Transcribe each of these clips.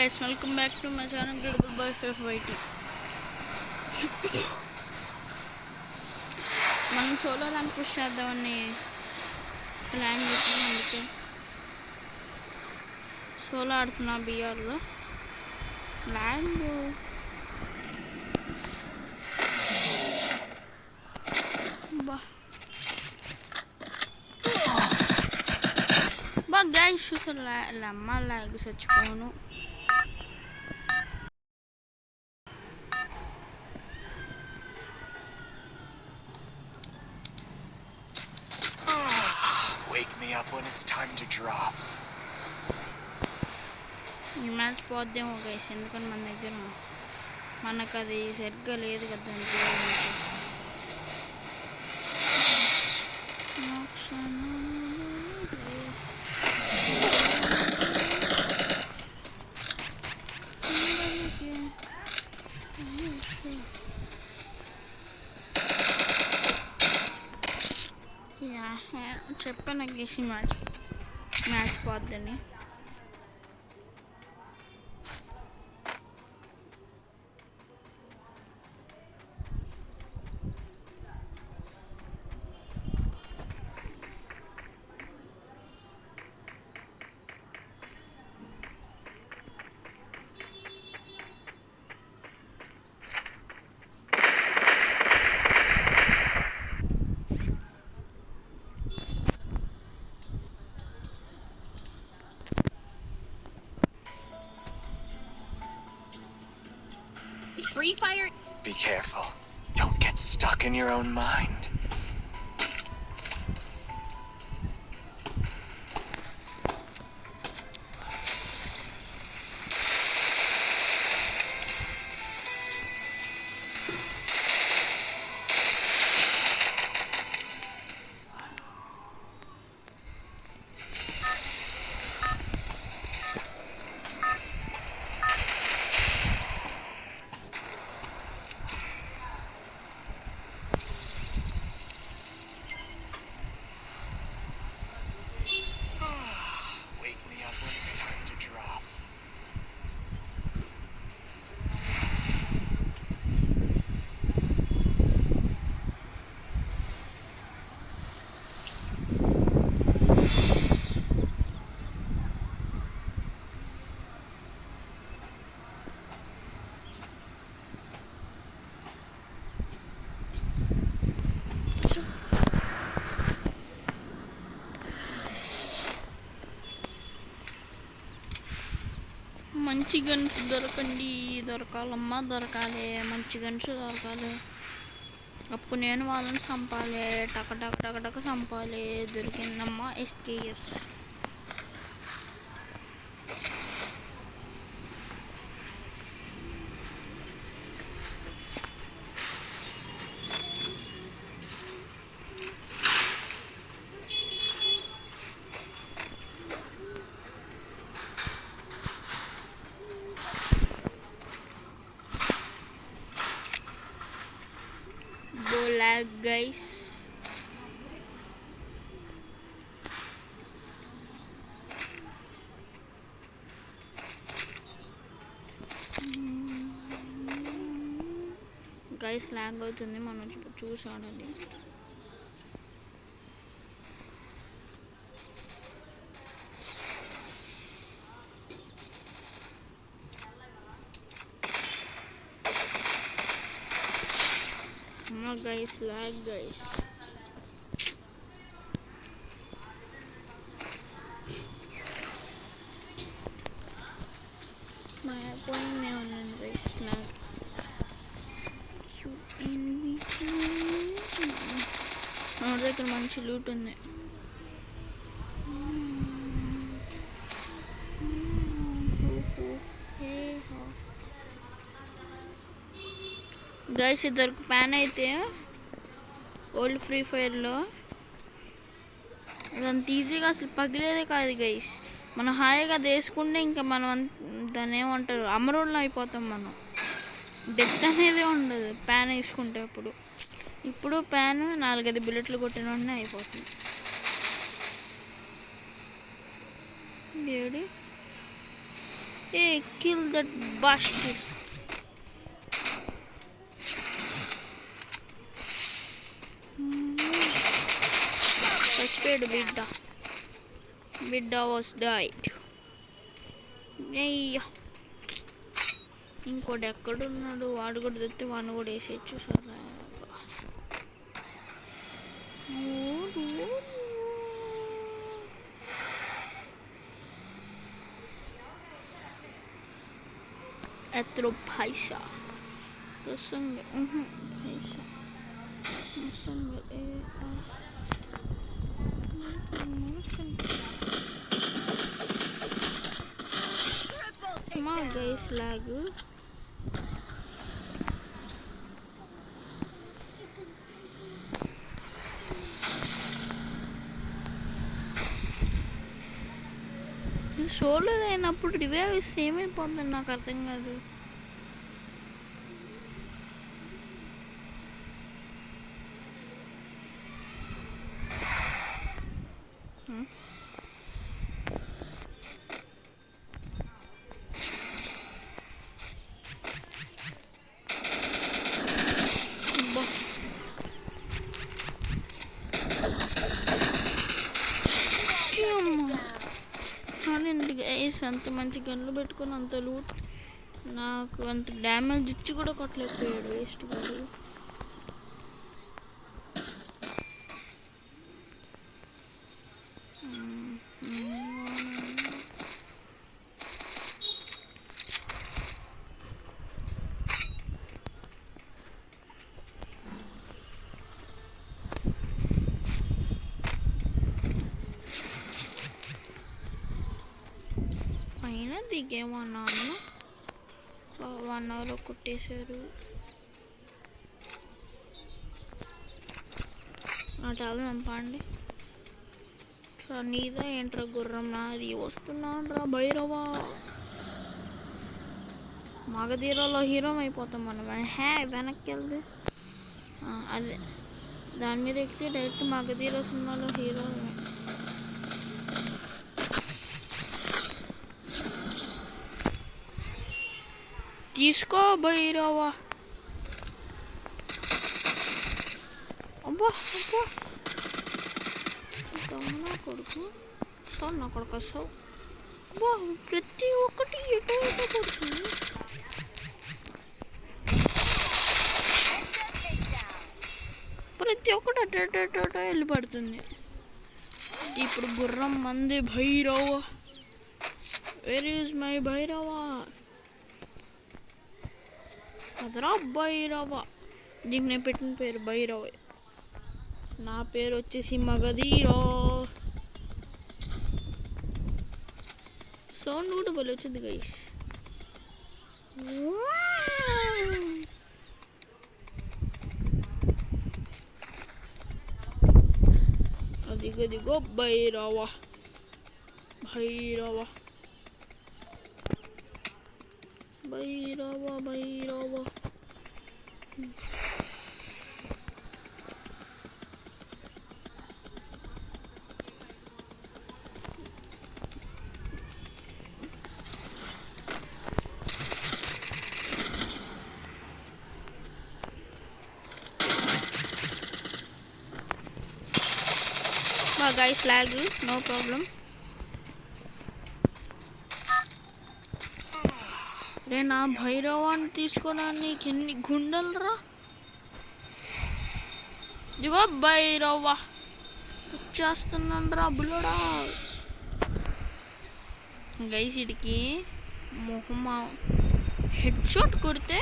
guys, welcome back to my channel Incredible Boy FFYT. మనం solo rank push చేద్దామని plan చేసాం. అందుకే solo ఆడుతున్నా బిఆర్లో. ల్యాంగ్ బాగా గైస్ చూసారు లమ్మ లాగ్ చచ్చిపోను. When it's time to drop. ఈ మ్యాచ్ పోద్దేమో గైస్, ఎందుకంటే మన దగ్గర మనకు అది సరిగ్గా లేదు కదా. చెప్పాను గేసి మ్యాచ్ పోద్దని. Free Fire. Be careful. Don't get stuck in your own mind. మంచి గన్స్ దొరకాలమ్మా, దొరకాలి. మంచి గన్స్ దొరకాలి. అప్పుడు నేను వాళ్ళని చంపాలి, టక చంపాలి. దొరికిందమ్మా SKS. Lag guys. Guys lag అవుతుంది, మనం చూసి ఆడాలి. Guys, lag guys. My point now on guys lag. నా దగ్గర మంచి లూట్ ఉంది. గైస్ ఇద్దరికి ప్యాన్ అయితే ఓల్డ్ ఫ్రీ ఫైర్లో అదంత ఈజీగా అసలు పగిలేదే కాదు గైస్. మనం హాయిగా వేసుకుంటే ఇంకా మనం దాన్ని ఏమంటారు అమరుల్లో అయిపోతాం. మనం డెత్ అనేది ఉండదు ప్యాన్ వేసుకుంటే. ఇప్పుడు ప్యాన్ 4-5 బుల్లెట్లు కొట్టిన వెంటనే అయిపోతుంది. ఏ కిల్ దట్ bastard. చచ్చిపోయాడు బిడ్డ వాస్ డైడ్. అయ్యా ఇంకోటి ఎక్కడున్నాడు? వాడు కూడా తెస్తే వాడిని కూడా వేసేయచ్చు సరదాగా. एत्रो पैसा तो संग पैसा संग come on guys lag solo అయినప్పుడు రివైవ్ ఇస్తే ఏమైపోతుంది నాకు అర్థం కాదు. అంత మంచి గన్లు పెట్టుకొని అంత లూట్ నాకు అంత డ్యామేజ్ ఇచ్చి కూడా కొట్టలేకపోయాడు వేస్ట్ కాదు. దిగేమన్నాను 1 అవర్ కొట్టేశారు. నా టాబ్లెట్ పంపండి. నీదా ఏంట్రా గుర్రం? నాది వస్తున్నాను రా భైరవా. మగధీరలో హీరో అయిపోతాం మనం. వెనక్కి వెళ్తే అదే దాని మీద ఎక్కితే డైరెక్ట్ మగధీర సినిమాలో హీరో. తీసుకో భైరవా. అబ్బా అబ్బా దొంగ కొడుకు సార్ నా కొడుకు సార్. అబ్బా ప్రతి ఒక్కటి ఎటో పడుతుంది. ప్రతి ఒక్కటి అటో వెళ్ళి పడుతుంది. ఇప్పుడు గుర్రం మంది Bhairava. Where is my Bhairava? అదరా Bhairava. దీనికి నేను పెట్టిన పేరు భైరవ. నా పేరు వచ్చేసి మగధీర. సౌండ్ కూడా భలే వచ్చింది గైస్. అదిగదిగో Bhairava Bhairava Bhairava Bhairava. guys lag no problem. రే నా భైరవాన్ని తీసుకోవడానికి ఎన్ని గుండెలు రా. ఇదిగో భైరవ వచ్చేస్తున్నాను రా బులోడా. గైస్ ఇడికి మొహమా హెడ్ షాట్ కొడితే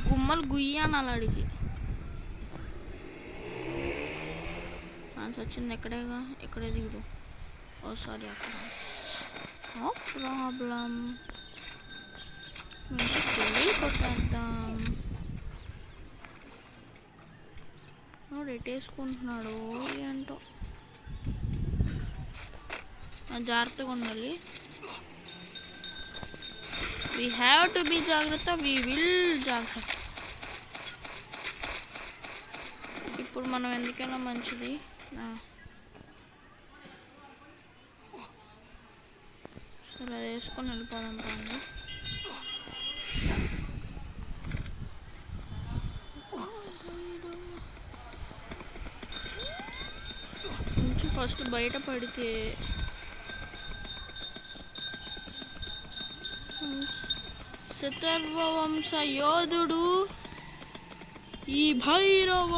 గుమ్మలు గుయ్యానాలి అడిగి. వచ్చింది ఎక్కడేగా, ఎక్కడే దిగుదు. ఓ సారీ అక్కడ నో ప్రాబ్లం. కొట్టేద్దాం. ఎట్టేసుకుంటున్నాడు ఏంటో. జాగ్రత్తగా ఉండాలి. వీ హ్యావ్ టు బీ జాగ్రత్త. వీ విల్ జాగ్రత్త. ఇప్పుడు మనం ఎందుకైనా మంచిది. సరే వేసుకొని వెళ్ళిపోదాం. ఫస్ట్ బయట పడితే శతర్వవంశ యోధుడు ఈ భైరవ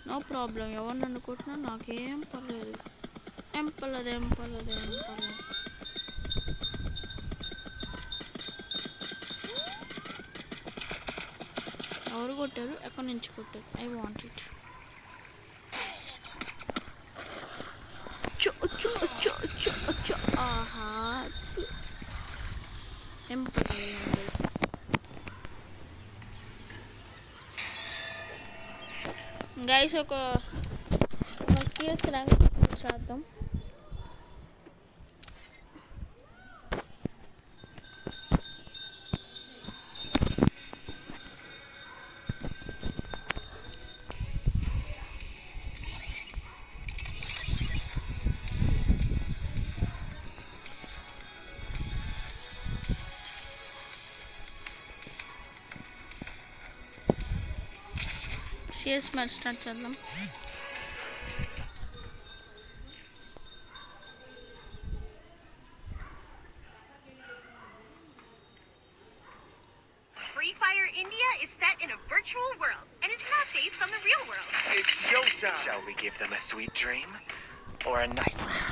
నో ప్రాబ్లం. ఎవరిని అనుకుంటున్నా నాకేం పర్లేదు. ఏం పర్లేదు. ఎవరు కొట్టారు? ఎక్కడి నుంచి కొట్టారు? I want it. ఆహా, ఏం పర్లేదు. గైస్ ఒక కేస్ ర్యాంక్ చేద్దాం. సిఎస్ మ్యాచ్ స్టార్ట్ చేద్దాం. Free Fire India is set in a virtual world and it's not based on the real world. It's showtime. Shall we give them a sweet dream or a nightmare?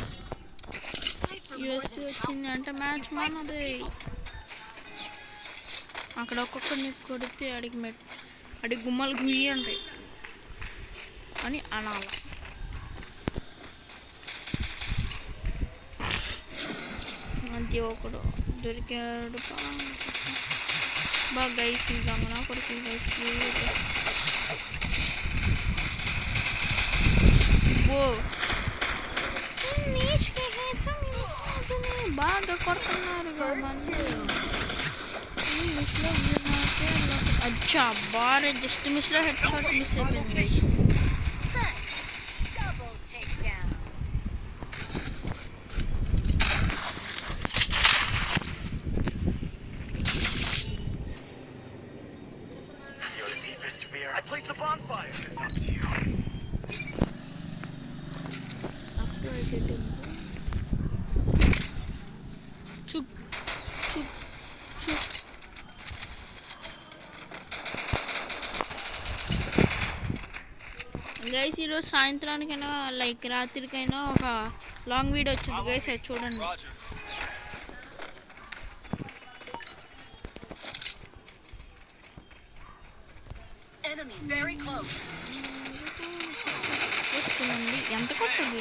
USP వచ్చింది అంటే match మనది. అక్కడ ఒక్కొక్కరిని కొడితే అడిగి గుమ్మలు గుయ్యి ఉంటాయి అని అనాలి. అంతే ఒకడు దొరికాడు. బాగా గైస్ గమనా కొడుకు గైస్. బాగా కొడుతున్నారు. అచ్చా బాగా జస్ట్ మిస్లో హెడ్ షాట్ మిస్ అయిపోయింది. I placed the bonfire. It's up to you. After I get him, chuk. Guys ఈరోజు సాయంత్రానికైనా లైక్ రాత్రికైనా ఒక లాంగ్ వీడియో వచ్చింది గైస్, అది చూడండి. వస్తుందండి. ఎంత కొట్టండి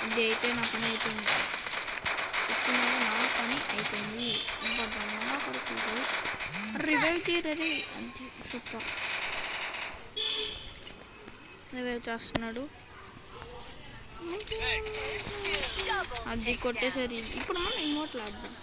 ఇది అయితే నా పని అయిపోయింది. నా పని అయిపోయింది. కొడుతుంది రివైవ్ తీరది అంతే. సూపర్ రివైవ్ చేస్తున్నాడు. అది కొట్టేసరి ఇప్పుడు మనం ఇమోట్లు ఆడదాం.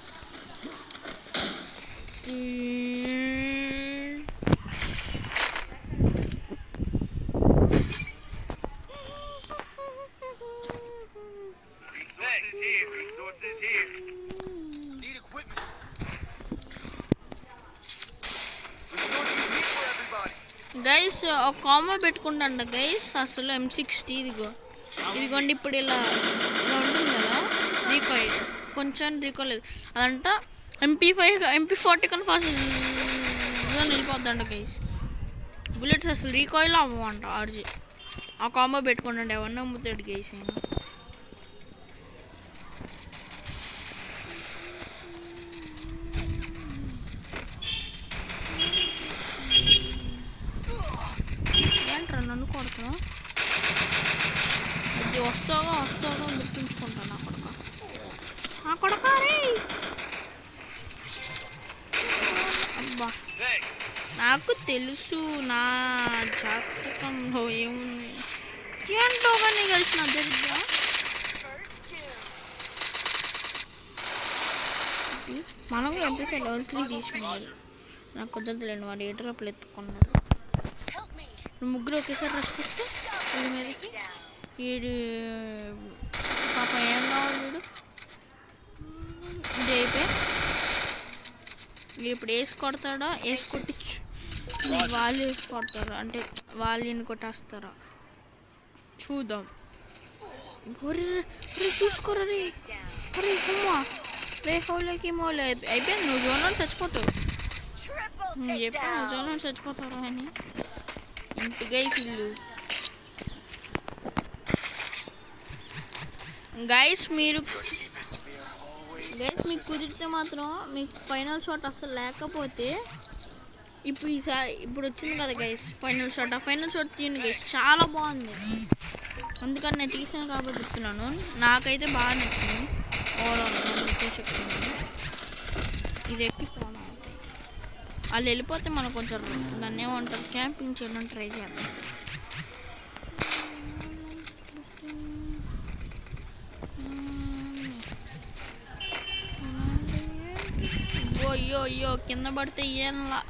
Resources here. Need equipment. Guys ఒక కాంబో పెట్టుకుంటాండ గైస్. అసలు M60 ఇదిగోండి. ఇప్పుడు ఇలా ఉంటుంది కదా రీకాయిల్, కొంచెం రీకాయిల్ లేదు అదంట. MP40 కన్నా ఫాస్ట్ వెళ్ళిపోద్దంట గైస్. బుల్లెట్స్ అసలు రీకాయిల్ అవ్వంట. ఆర్జీ ఆ కాంబో పెట్టుకుంటాండి. ఎవరిని అమ్ముతాడు గైస్ అయినా. ఏంట్రా నన్ను కొడుతున్నా? అది వస్తాగా గుర్తుంచుకుంటాను. ఆ కొడక అబ్బా, నాకు తెలుసు నా జాతకంలో ఏముంది. ఏంటో కానీ కలిసిన దరిద్ర. మనం MP5 level 3 తీసుకున్నాడు. నాకు కుదరదులేండి. వాడు ఏ డ్రాప్లు ఎత్తుకున్నాడు. ముగ్గురు ఒకేసారి రష్పిస్తే వీడి మీదకి వీడు పాప ఏం కావాలి. వీడు ఇది అయిపోయి ఇప్పుడు వేసి కొడతాడా? వేసి కొట్టి వాళ్ళు కొడతారు అంటే వాళ్ళని కొట్టేస్తారా చూద్దాం. చూసుకోరా రే. అరే అమ్మా రే హోలేకి మోలే అయిపోయింది. నువ్వు జోన్లో చచ్చిపోతావు. నువ్వు చెప్పాను నువ్వు జోన్లో చచ్చిపోతావు అని. ఇంటిగా ఇల్లు గైస్ మీకు కుదిరితే మాత్రం మీకు ఫైనల్ షాట్ అసలు లేకపోతే ఇప్పుడు వచ్చింది కదా గైస్ ఫైనల్ షాట్. ఆ ఫైనల్ షాట్ తీయండి గైస్, చాలా బాగుంది. అందుకని నేను తీసాను కాబట్టి చెప్తున్నాను. నాకైతే బాగా నచ్చింది ఓవరాల్ చెప్తున్నాను. ఇది ఎక్కిపోవడం అవుతాయి. వాళ్ళు వెళ్ళిపోతే మనం కొంచెం దాన్ని ఏమంటారు క్యాంపింగ్ చేయడం ట్రై చేద్దాం. అయ్యో అయ్యో కింద పడితే ఏంలా.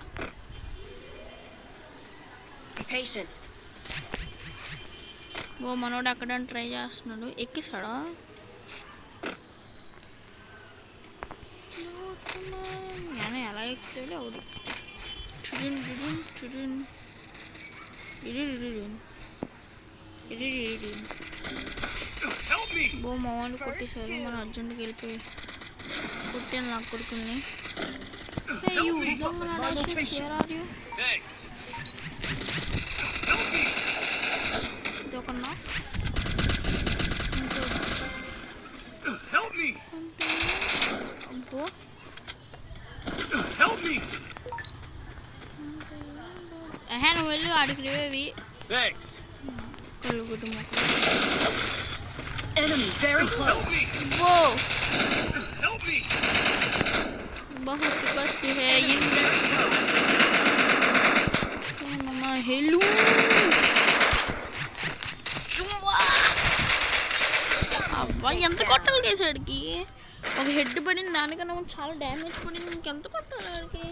ఓ మనోడు అక్కడ ట్రై చేస్తున్నాడు. ఎక్కిసాడా? నేను ఎలా ఎక్కుతాడు అవుడు. బో మా వాళ్ళు కొట్టేశారు. మనం అర్జెంట్కి వెళ్ళిపోయి కొట్టాను నా కొడుకుల్ని. ఇదొకన్నా అబ్బో నువ్వు వెళ్ళి ఆడికి రేవి కలుగుతు बहुत कष्ट है मम्मा हेलो అబ్బా ఎంత కొట్టాలి కేసాడికి. ఒక హెడ్ పడింది, దానికన్నా చాలా డ్యామేజ్ పడింది. ఇంకెంత కొట్టాలి వాడికి?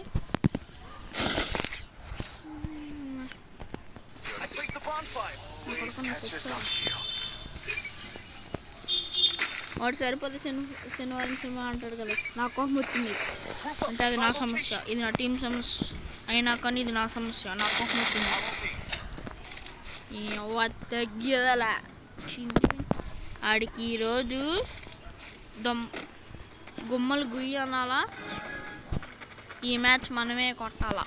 వాడు సరిపోతే శనివారం సినిమా అంటాడు కదా. నా కోపం వచ్చింది అంటే అది నా సమస్య, ఇది నా టీం సమస్య అయినా కానీ ఇది నా సమస్య. నా కోపం వచ్చింది. తగ్గదలా ఆడికి ఈరోజు గుమ్మలు గుయ్యి అనాలా. ఈ మ్యాచ్ మనమే కొట్టాలా.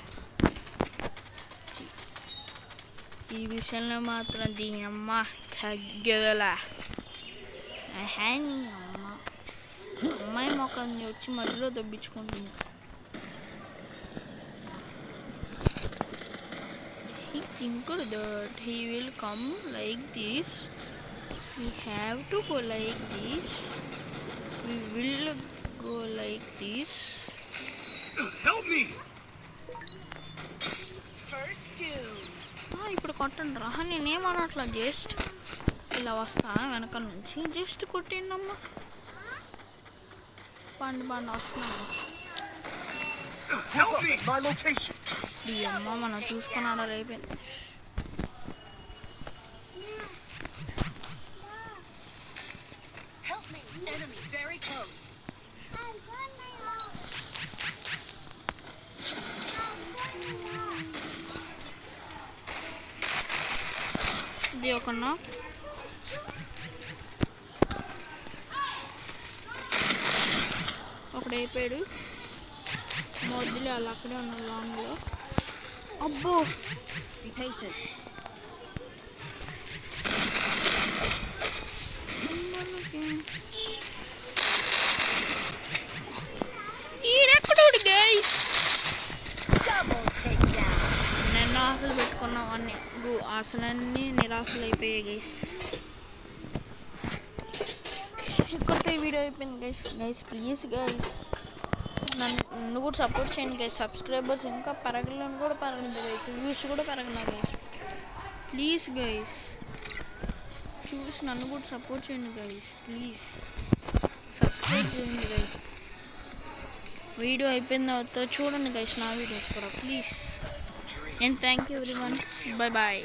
ఈ విషయంలో మాత్రం దీని అమ్మ తగ్గదలా. అమ్మాయి మొక్కని వచ్చి మధ్యలో దొబ్బించుకుంటుంది. He think that he will come like this. We have to go like this. We will go like this. Help me. First two. ఇప్పుడు కొట్టండి రా. నేనేమనట్లా, జస్ట్ ఇలా వస్తా వెనక నుంచి జస్ట్ కొట్టండి అమ్మ. పండు వస్తున్నాను. ఈ అమ్మ మనం చూసుకున్నాడా అయిపోయింది. ఇది ఒక ఒకడు అయిపోయాడు. మొద్దులే వాళ్ళు అక్కడే ఉన్నారు లాంగ్లో. అబ్బో ఈడెక్కడు గైస్. నిన్న ఆశలు పెట్టుకున్నాం అన్ని ఆశలన్నీ నిరాశలు అయిపోయాయి గైస్. ఇక్కడితో వీడియో అయిపోయింది గైస్. ప్లీజ్ గైస్ నన్ను కూడా సపోర్ట్ చేయండి గైస్. సబ్స్క్రైబర్స్ ఇంకా పెరగలేని కూడా పెరగలేదు గైస్. వ్యూస్ కూడా పెరగలేదు గైస్. ప్లీజ్ గైస్ చూసి నన్ను కూడా సపోర్ట్ చేయండి గైస్. ప్లీజ్ సబ్స్క్రైబ్ చేయండి గైస్. వీడియో అయిపోయిన తర్వాత చూడండి గైస్ నా వీడియోస్ కూడా please. And thank you everyone. Bye bye.